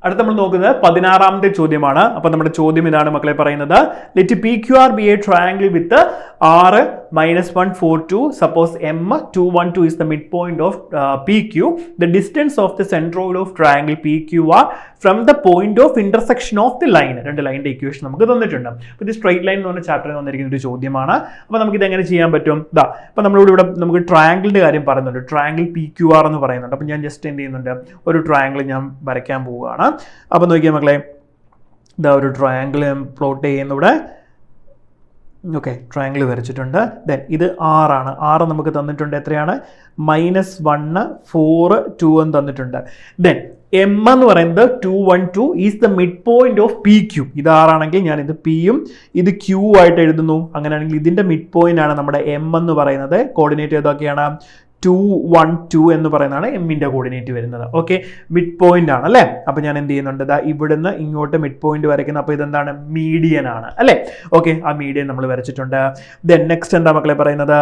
അടുത്ത നമ്മൾ നോക്കുന്നത് 16ാമത്തെ ചോദ്യമാണ്. അപ്പോൾ നമ്മുടെ ചോദ്യം ഇതാണ് മക്കളെ പറയുന്നത്. Let P Q R be a triangle with r -1 4 2. Suppose m 2 1 2 is the midpoint of PQ. The distance of the centroid of triangle PQR from the point of intersection of the line. രണ്ട് ലൈനിന്റെ equation നമുക്ക് തന്നിട്ടുണ്ട്. അപ്പോൾ ഇത് straight line എന്ന് പറഞ്ഞ ചാപ്റ്ററിൽ വന്നിരിക്കുന്ന ഒരു ചോദ്യമാണ്. അപ്പോൾ നമുക്ക് ഇത് എങ്ങനെ ചെയ്യാൻ പറ്റും? ദാ അപ്പോൾ നമ്മളിവിടെ നമുക്ക് ട്രയാംഗിളിന്റെ കാര്യം പറയുന്നുണ്ട്. ട്രയാംഗിൾ PQR എന്ന് പറയുന്നുണ്ട്. അപ്പോൾ ഞാൻ ജസ്റ്റ് എന്ത് ചെയ്യുന്നുണ്ട്, ഒരു ട്രയാംഗിൾ ഞാൻ വരയ്ക്കാൻ പോവുകയാണ്. അപ്പോൾ നോക്കിയാൽ മക്കളെ, ഇതാ ഒരു ട്രയാംഗിൾ ഞാൻ പ്ലോട്ട് ചെയ്യുന്നവിടെ. ഓക്കെ, ട്രയാംഗിൾ വരച്ചിട്ടുണ്ട്. ദെൻ ഇത് ആണ്. നമുക്ക് തന്നിട്ടുണ്ട് എത്രയാണ്? -1 4 2 എന്ന് തന്നിട്ടുണ്ട്. ദെൻ എം എന്ന് പറയുന്നത് 2 1 2 is the mid point of P Q. ഇത് ആണെങ്കിൽ ഞാൻ ഇത് പിയും ഇത് ക്യൂ ആയിട്ട് എഴുതുന്നു. അങ്ങനെയാണെങ്കിൽ ഇതിന്റെ മിഡ് പോയിന്റ് ആണ് നമ്മുടെ എം എന്ന് പറയുന്നത്. കോർഡിനേറ്റ് ഏതൊക്കെയാണ്? 2 1 2 എന്ന് പറയുന്നതാണ് എമ്മിൻ്റെ കോർഡിനേറ്റ് വരുന്നത്. ഓക്കെ, മിഡ് പോയിന്റ് ആണ് അല്ലേ? അപ്പോൾ ഞാൻ എന്ത് ചെയ്യുന്നുണ്ട്, ഇതാ ഇവിടുന്ന് ഇങ്ങോട്ട് മിഡ് പോയിന്റ് വരയ്ക്കുന്നത്. അപ്പോൾ ഇതെന്താണ്? മീഡിയൻ ആണ് അല്ലേ? ഓക്കെ, ആ മീഡിയൻ നമ്മൾ വരച്ചിട്ടുണ്ട്. ദെൻ നെക്സ്റ്റ് എന്താ മക്കളെ പറയുന്നത്?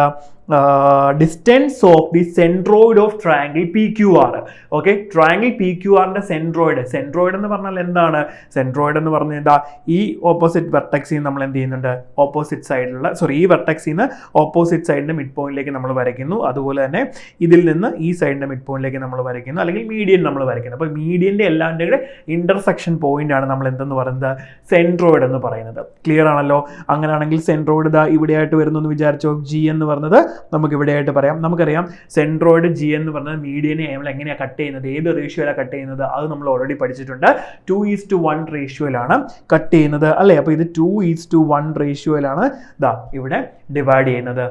Distance of the centroid of triangle P Q R. Okay, triangle P Q ആറിന്റെ സെൻട്രോയിഡ് എന്ന് പറഞ്ഞാൽ എന്താണ്? സെൻട്രോയിഡ് എന്ന് പറഞ്ഞാൽ എന്താ? ഈ ഓപ്പോസിറ്റ് വെർട്ടെക്സിൽ നിന്ന് നമ്മൾ എന്ത് ചെയ്യുന്നുണ്ട്? ഓപ്പോസിറ്റ് സൈഡിലുള്ള ഈ വെർട്ടെക്സിൽ നിന്ന് ഓപ്പോസിറ്റ് സൈഡിന്റെ മിഡ് പോയിന്റിലേക്ക് നമ്മൾ വരയ്ക്കുന്നു. അതുപോലെ തന്നെ ഇതിൽ നിന്ന് ഈ സൈഡിന്റെ മിഡ് പോയിന്റിലേക്ക് നമ്മൾ വരയ്ക്കുന്നു, അല്ലെങ്കിൽ മീഡിയൻ നമ്മൾ വരയ്ക്കുന്നു. അപ്പോൾ മീഡിയന്റെ എല്ലാവരുടെ കൂടെ ഇന്റർസെക്ഷൻ പോയിന്റ് ആണ് നമ്മൾ എന്തെന്ന് പറയുന്നത്? സെൻട്രോയിഡ് എന്ന് പറയുന്നത്. ക്ലിയർ ആണല്ലോ? അങ്ങനെയാണെങ്കിൽ സെൻട്രോയിഡ് ഇതാ ഇവിടെയായിട്ട് വരുന്നു എന്ന് വിചാരിച്ചോ. ജി എന്ന് പറയുന്നത് നമുക്ക് ഇവിടെയായിട്ട് പറയാം. നമുക്കറിയാം സെൻട്രോയിഡ് ജി എന്ന് പറഞ്ഞത് മീഡിയനെ നമ്മൾ എങ്ങനെയാണ് കട്ട് ചെയ്യുന്നത്, ഏത് റേഷ്യോയിലാണ് കട്ട് ചെയ്യുന്നത്, അത് നമ്മൾ ഓൾറെഡി പഠിച്ചിട്ടുണ്ട്. 2:1 റേഷ്യോയിലാണ് കട്ട് ചെയ്യുന്നത് അല്ലേ? അപ്പോൾ ഇത് 2:1 റേഷ്യോയിലാണ് ദാ ഇവിടെ ഡിവൈഡ് ചെയ്യുന്നത്.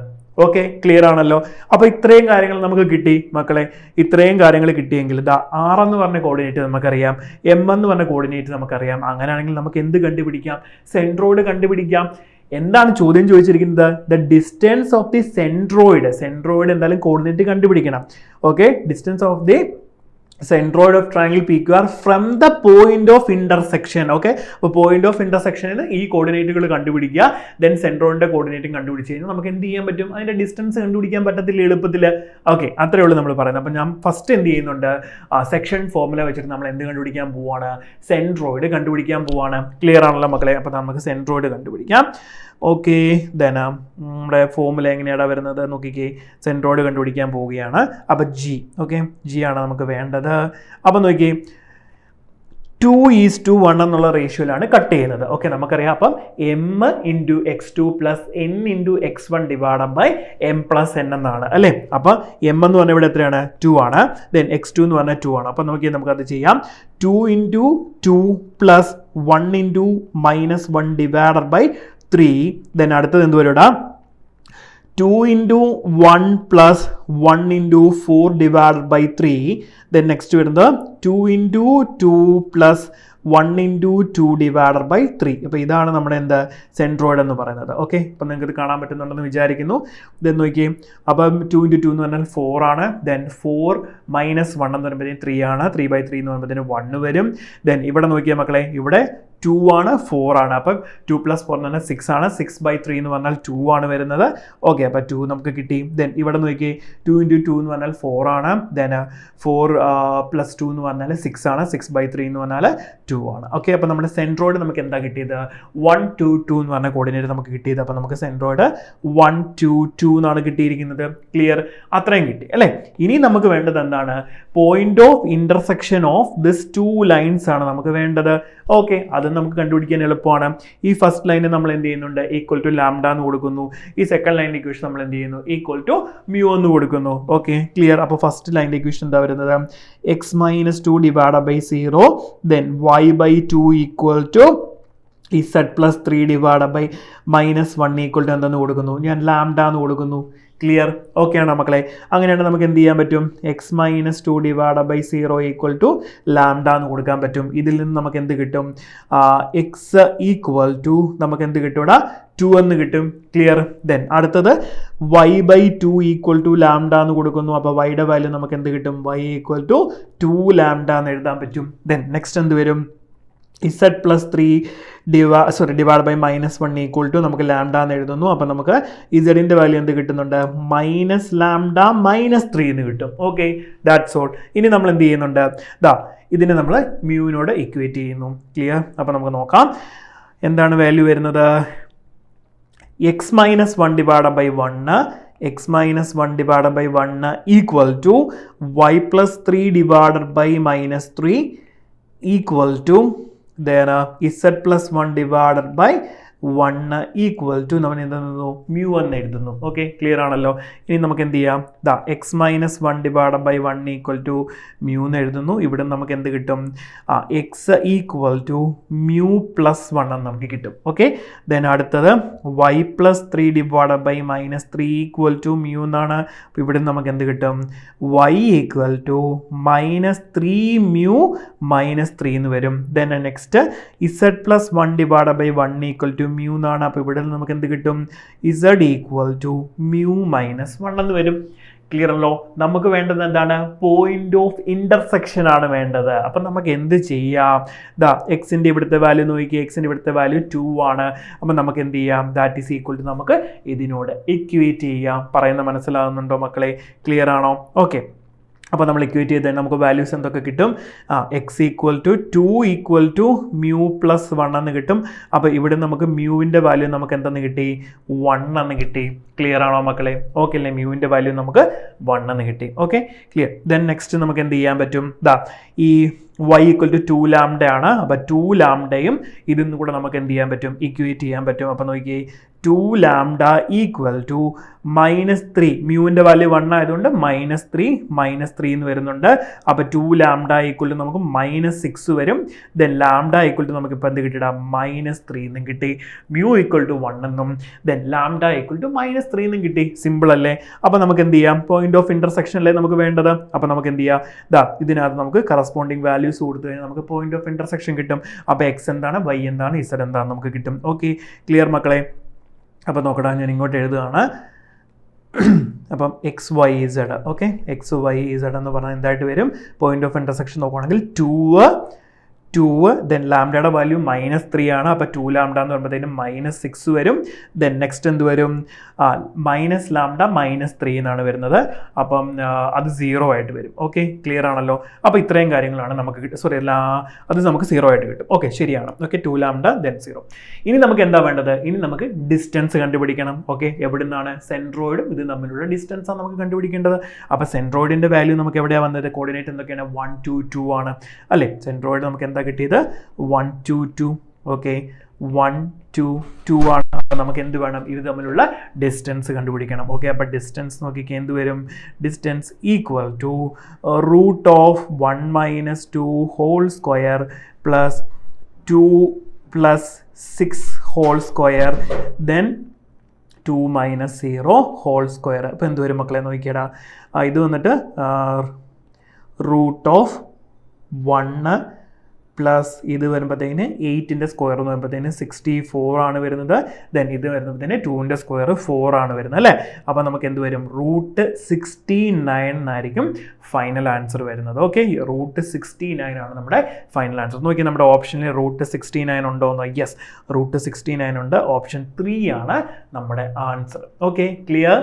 ഓക്കെ, ക്ലിയർ ആണല്ലോ? അപ്പോൾ ഇത്രയും കാര്യങ്ങൾ നമുക്ക് കിട്ടി മക്കളെ. ഇത്രയും കാര്യങ്ങൾ കിട്ടിയെങ്കിൽ ഇതാ ആർ എന്ന് പറഞ്ഞ കോർഡിനേറ്റ് നമുക്കറിയാം, എം എന്ന് പറഞ്ഞ കോർഡിനേറ്റ് നമുക്കറിയാം. അങ്ങനെയാണെങ്കിൽ നമുക്ക് എന്ത് കണ്ടുപിടിക്കാം? സെൻട്രോയിഡ് കണ്ടുപിടിക്കാം. എന്താണ് ചോദ്യം ചോദിച്ചിരിക്കുന്നത്? The distance of the centroid എന്തായാലും കോർഡിനേറ്റ് കണ്ടുപിടിക്കണം. Okay, distance of the centroid of triangle PQR from the point of intersection. Okay, അപ്പോൾ പോയിന്റ് ഓഫ് ഇന്റർസെക്ഷനിൽ ഈ കോർഡിനേറ്റുകൾ കണ്ടുപിടിക്കുക. ദെൻ സെൻട്രോയിഡിന്റെ കോർഡിനേറ്റും കണ്ടുപിടിച്ച് കഴിഞ്ഞാൽ നമുക്ക് എന്ത് ചെയ്യാൻ പറ്റും? അതിന്റെ ഡിസ്റ്റൻസ് കണ്ടുപിടിക്കാൻ പറ്റത്തില്ല എളുപ്പത്തിൽ. ഓക്കെ, അത്രേ ഉള്ളൂ നമ്മൾ പറയുന്നത്. അപ്പോൾ ഞാൻ ഫസ്റ്റ് എന്ത് ചെയ്യുന്നുണ്ട്? സെക്ഷൻ ഫോർമുല വെച്ചിട്ട് നമ്മൾ എന്ത് കണ്ടുപിടിക്കാൻ പോവാണ്? സെൻട്രോയിഡ് കണ്ടുപിടിക്കാൻ പോവാണ്. ക്ലിയർ ആണല്ലോ മക്കളെ? അപ്പോൾ നമുക്ക് സെൻട്രോയിഡ് കണ്ടുപിടിക്കാം. ഓക്കെ, ദെൻ നമ്മുടെ ഫോർമുല എങ്ങനെയാണ് വരുന്നത് നോക്കിക്കേ. സെൻട്രോയിഡ് കണ്ടുപിടിക്കാൻ പോവുകയാണ്. അപ്പോൾ ജി. ഓക്കെ, ജി ആണ് നമുക്ക് വേണ്ടത്. അപ്പോൾ നോക്കിക്കേ, 2:1 എന്നുള്ള റേഷ്യോയിലാണ് കട്ട് ചെയ്യുന്നത്. ഓക്കെ, നമുക്കറിയാം. അപ്പം m × x2 + n × x1 / m + n എന്നാണ് അല്ലേ? അപ്പം m എന്ന് പറഞ്ഞാൽ ഇവിടെ എത്രയാണ്? 2 ആണ്. ദെൻ x2 എന്ന് പറഞ്ഞാൽ 2 ആണ്. അപ്പം നമുക്കത് ചെയ്യാം. 2 × 2 + 1 × -1 / 3. ദെൻ അടുത്തത് എന്ത് വരും? 2 × 1 + 1 × 4 / 3. ദെൻ നെക്സ്റ്റ് വരുന്നത് 2 × 2 + 1 × 2 / 3. അപ്പോൾ ഇതാണ് നമ്മുടെ എന്ത്? സെൻട്രോയിഡ് എന്ന് പറയുന്നത്. ഓക്കെ, അപ്പം നിങ്ങൾക്ക് ഇത് കാണാൻ പറ്റുന്നുണ്ടെന്ന് വിചാരിക്കുന്നു. ദെൻ നോക്കിയേ, അപ്പം 2 × 2 എന്ന് പറഞ്ഞാൽ 4 ആണ്. ദെൻ 4 - 1 എന്ന് പറയുമ്പോഴത്തേന് 3 ആണ്. 3/3 എന്ന് പറയുമ്പോഴത്തേന് 1 വരും. ദെൻ ഇവിടെ നോക്കിയാൽ മക്കളെ, ഇവിടെ 2 ആണ്, 4 ആണ്. അപ്പം 2 + 4 എന്ന് പറഞ്ഞാൽ 6 ആണ്. 6/3 എന്ന് പറഞ്ഞാൽ 2 ആണ് വരുന്നത്. ഓക്കെ, അപ്പോൾ 2 നമുക്ക് കിട്ടി. ദെൻ ഇവിടെ നോക്കിയേ, 2 × 2 എന്ന് പറഞ്ഞാൽ 4 ആണ്. ദെൻ 4 + 2 എന്ന് പറഞ്ഞാൽ 6 ആണ്. 6/3 എന്ന് പറഞ്ഞാൽ 2 ആണ്. ഓക്കെ, അപ്പോൾ നമ്മുടെ സെൻട്രോയിഡ് നമുക്ക് എന്താ കിട്ടിയത്? 1 2 2 എന്ന് പറഞ്ഞ കോർഡിനേറ്റ് നമുക്ക് കിട്ടിയത്. അപ്പോൾ നമുക്ക് സെൻട്രോയിഡ് 1 2 2 എന്നാണ് കിട്ടിയിരിക്കുന്നത്. ക്ലിയർ? അത്രയും കിട്ടി അല്ലേ? ഇനി നമുക്ക് വേണ്ടത് എന്താണ്? Point of intersection of this 2 lines ആണ് നമുക്ക് വേണ്ടത്. ഓക്കെ, അത് നമുക്ക് കണ്ടുപിടിക്കാൻ എളുപ്പമാണ്. ഈ ഫസ്റ്റ് ലൈനിൽ നമ്മൾ എന്ത് ചെയ്യുന്നുണ്ട്? = ലാംഡ എന്ന് കൊടുക്കുന്നു. ഈ സെക്കൻഡ് ലൈനിന്റെ ഇക്വേഷൻ നമ്മൾ എന്ത് ചെയ്യുന്നു? = μ എന്ന് കൊടുക്കുന്നു. Okay, clear? അപ്പോൾ ഫസ്റ്റ് ലൈനിന്റെ ഇക്വേഷൻ എന്താ വരുന്നത്? x - 2 / 0. ദെൻ y/2 = z + 3 / -1 എന്തെന്ന് കൊടുക്കുന്നു? ഞാൻ ലാംഡ എന്ന് കൊടുക്കുന്നു. ക്ലിയർ? ഓക്കെ ആണോ മക്കളെ? അങ്ങനെയാണ് നമുക്ക് എന്ത് ചെയ്യാൻ പറ്റും? x - 2 / 0 = ലാംഡ എന്ന് കൊടുക്കാൻ പറ്റും. ഇതിൽ നിന്ന് നമുക്ക് എന്ത് കിട്ടും? x = നമുക്ക് എന്ത് കിട്ടും? 2 എന്ന് കിട്ടും. ക്ലിയർ? ദെൻ അടുത്തത് y/2 = ലാംഡ എന്ന് കൊടുക്കുന്നു. അപ്പോൾ y-യുടെ വാല്യൂ നമുക്ക് എന്ത് കിട്ടും? y = 2 ലാംഡ എന്ന് എഴുതാൻ പറ്റും. ദെൻ നെക്സ്റ്റ് എന്ത് വരും? Z plus 3 divide by -1 equal to നമുക്ക് ലാംഡ എന്ന് എഴുതുന്നു. അപ്പോൾ നമുക്ക് ഇസഡിൻ്റെ വാല്യൂ എന്ത് കിട്ടുന്നുണ്ട്? മൈനസ് ലാംഡ -3 എന്ന് കിട്ടും. Okay, that's all. ഇനി നമ്മൾ എന്ത് ചെയ്യുന്നുണ്ട്? ഇതിനെ നമ്മൾ മ്യൂവിനോട് ഇക്വേറ്റ് ചെയ്യുന്നു. ക്ലിയർ? അപ്പോൾ നമുക്ക് നോക്കാം എന്താണ് വാല്യൂ വരുന്നത്. x-1 divide by 1 x-1 divide by 1 equal to y+3 divide by -3 equal to then z+1 divided by 1 equal to നമ്മൾ എന്തെന്നു മ്യൂ എന്ന് എഴുതുന്നു. ഓക്കെ, ക്ലിയർ ആണല്ലോ. ഇനി നമുക്ക് എന്ത് ചെയ്യാം? x-1 divide by 1 equal to mu എന്ന് എഴുതുന്നു. ഇവിടെ നമുക്ക് എന്ത് കിട്ടും? X equal to mu plus 1 എന്ന് നമുക്ക് കിട്ടും. ഓക്കെ, ദെൻ അടുത്തത് y+3 divide by -3 equal to mu എന്നാണ്. അപ്പോൾ ഇവിടെ നമുക്ക് എന്ത് കിട്ടും? y ഈക്വൽ ടു -3 മ്യൂ -3 എന്ന് വരും. Then next z+1 divide by 1 equal to mu എന്നാണ്. അപ്പോൾ ഇവിടെ നമുക്ക് എന്ത് കിട്ടും? z ഈക്വൽ ടു മ്യൂ -1 എന്ന് വരും. ക്ലിയർ അല്ലോ? നമുക്ക് വേണ്ടത് എന്താണ്? പോയിന്റ് ഓഫ് ഇന്റർസെക്ഷൻ ആണ് വേണ്ടത്. അപ്പം നമുക്ക് എന്ത് ചെയ്യാം? എക്സിൻ്റെ ഇവിടുത്തെ വാല്യൂ നോക്കിയാൽ എക്സിൻ്റെ ഇവിടുത്തെ വാല്യൂ 2 ആണ്. അപ്പം നമുക്ക് എന്ത് ചെയ്യാം? ദാറ്റ് ഈസ് ഈക്വൽ ടു നമുക്ക് ഇതിനോട് ഇക്വേറ്റ് ചെയ്യാം. പറയുന്നത് മനസ്സിലാകുന്നുണ്ടോ മക്കളെ? ക്ലിയർ ആണോ? ഓക്കെ, അപ്പോൾ നമ്മൾ ഇക്വേറ്റ് ചെയ്ത് നമുക്ക് വാല്യൂസ് എന്തൊക്കെ കിട്ടും? X equal to 2 equal to mu plus 1 എന്ന് കിട്ടും. അപ്പോൾ ഇവിടെ നമുക്ക് മ്യൂവിൻ്റെ വാല്യൂ നമുക്ക് എന്തെന്ന് കിട്ടി? 1 എന്ന് കിട്ടി. ക്ലിയർ ആണോ മക്കളെ? ഓക്കെ അല്ലേ? മ്യൂവിൻ്റെ വാല്യൂ നമുക്ക് 1 എന്ന് കിട്ടി. Okay, clear. ദെൻ നെക്സ്റ്റ് നമുക്ക് എന്ത് ചെയ്യാൻ പറ്റും? ഈ y ഈക്വൽ ടു 2 ലാംഡ ആണ്. അപ്പോൾ 2 ലാംഡയും ഇതിൽ കൂടെ നമുക്ക് എന്ത് ചെയ്യാൻ പറ്റും? ഇക്വേറ്റ് ചെയ്യാൻ പറ്റും. അപ്പോൾ നോക്കിയേ 2 ലാംഡ ഈക്വൽ ടു -3 മ്യൂവിൻ്റെ വാല്യൂ 1 ആയതുകൊണ്ട് -3 എന്ന് വരുന്നുണ്ട്. അപ്പോൾ 2 ലാംഡ ഈക്വൽ ടു നമുക്ക് -6 വരും. ദെൻ ലാംഡ ഈക്വൽ ടു നമുക്ക് ഇപ്പോൾ എന്ത് കിട്ടിയിടാം? -3 എന്നും കിട്ടി. മ്യൂ ഈക്വൽ ടു 1 എന്നും ദെൻ ലാംഡ ഈക്വൽ ടു -3 എന്നും കിട്ടി. സിമ്പിൾ അല്ലേ? അപ്പോൾ നമുക്ക് എന്ത് ചെയ്യാം? പോയിന്റ് ഓഫ് ഇന്റർസെക്ഷൻ അല്ലേ നമുക്ക് വേണ്ടത്. അപ്പോൾ നമുക്ക് എന്ത് ചെയ്യാം? ഇതിനകത്ത് നമുക്ക് കറസ്പോണ്ടിങ് വാല്യൂസ് കൊടുത്തു കഴിഞ്ഞാൽ നമുക്ക് പോയിന്റ് ഓഫ് ഇന്റർസെക്ഷൻ കിട്ടും. അപ്പോൾ എക്സ് എന്താണ്, വൈ എന്താണ്, ഇസഡ് എന്താണ് നമുക്ക് കിട്ടും. ഓക്കെ, ക്ലിയർ മക്കളെ? അപ്പോൾ നോക്കടാ, ഞാൻ ഇങ്ങോട്ട് എഴുതുകയാണ്. അപ്പം XYZ. ഓക്കെ, XYZ എന്ന് പറഞ്ഞാൽ എന്തായിട്ട് വരും? പോയിന്റ് ഓഫ് ഇന്റർസെക്ഷൻ നോക്കുകയാണെങ്കിൽ 2 ദെൻ ലാംഡയുടെ വാല്യൂ -3 ആണ്. അപ്പോൾ 2 ലാംഡ എന്ന് പറയുമ്പോഴത്തേനും -6 വരും. ദെൻ നെക്സ്റ്റ് എന്ത് വരും? മൈനസ് ലാംഡ -3 എന്നാണ് വരുന്നത്. അപ്പം അത് 0 ആയിട്ട് വരും. ഓക്കെ, ക്ലിയർ ആണല്ലോ? അപ്പോൾ ഇത്രയും കാര്യങ്ങളാണ് നമുക്ക് കിട്ടും. അത് നമുക്ക് 0 ആയിട്ട് കിട്ടും. ഓക്കെ, ശരിയാണ്. Okay, 2 lambda then 0. ഇനി നമുക്ക് എന്താ വേണ്ടത്? ഇനി നമുക്ക് ഡിസ്റ്റൻസ് കണ്ടുപിടിക്കണം. ഓക്കെ, എവിടെ നിന്നാണ്? സെൻട്രോയിഡും ഇത് തമ്മിലുള്ള ഡിസ്റ്റൻസാണ് നമുക്ക് കണ്ടുപിടിക്കേണ്ടത്. അപ്പോൾ സെൻട്രോയിഡിൻ്റെ വാല്യൂ നമുക്ക് എവിടെയാണ് വന്നത്? കോർഡിനേറ്റ് എന്തൊക്കെയാണ്? 1 2 2 ആണ് അല്ലേ? സെൻട്രോയിഡ് നമുക്ക് എന്താ കിട്ടിയത്? 1 2 2. ഓക്കെ, 1 2 2 ആണ്. അപ്പോൾ നമുക്ക് എന്ത് വേണം? ഇത് തമ്മിലുള്ള ഡിസ്റ്റൻസ് കണ്ടുപിടിക്കണം. ഓക്കെ, അപ്പോൾ ഡിസ്റ്റൻസ് നോക്കിക്കുക എന്ത് വരും? Distance equal to √1 - 2 whole square plus 2 + 6 whole square then 2 - 0 whole square. അപ്പോൾ എന്ത് വരും മക്കളെ? നോക്കിയടാ, ഇത് വന്നിട്ട് √1 പ്ലസ് ഇത് വരുമ്പോഴത്തേന് 8ൻ്റെ സ്ക്വയർ എന്ന് വരുമ്പോഴത്തേന് 64 ആണ് വരുന്നത്. ദെൻ ഇത് വരുമ്പോഴത്തേന് 2ൻ്റെ സ്ക്വയർ 4 ആണ് വരുന്നത് അല്ലേ? അപ്പോൾ നമുക്ക് എന്ത് വരും? √69 എന്നായിരിക്കും ഫൈനൽ ആൻസർ വരുന്നത്. ഓക്കെ, √69 ആണ് നമ്മുടെ ഫൈനൽ ആൻസർ. നോക്കി നമ്മുടെ ഓപ്ഷനിൽ √69 ഉണ്ടോ എന്ന്? യെസ്, √69 ഉണ്ട്. ഓപ്ഷൻ 3 ആണ് നമ്മുടെ ആൻസർ. Okay, clear?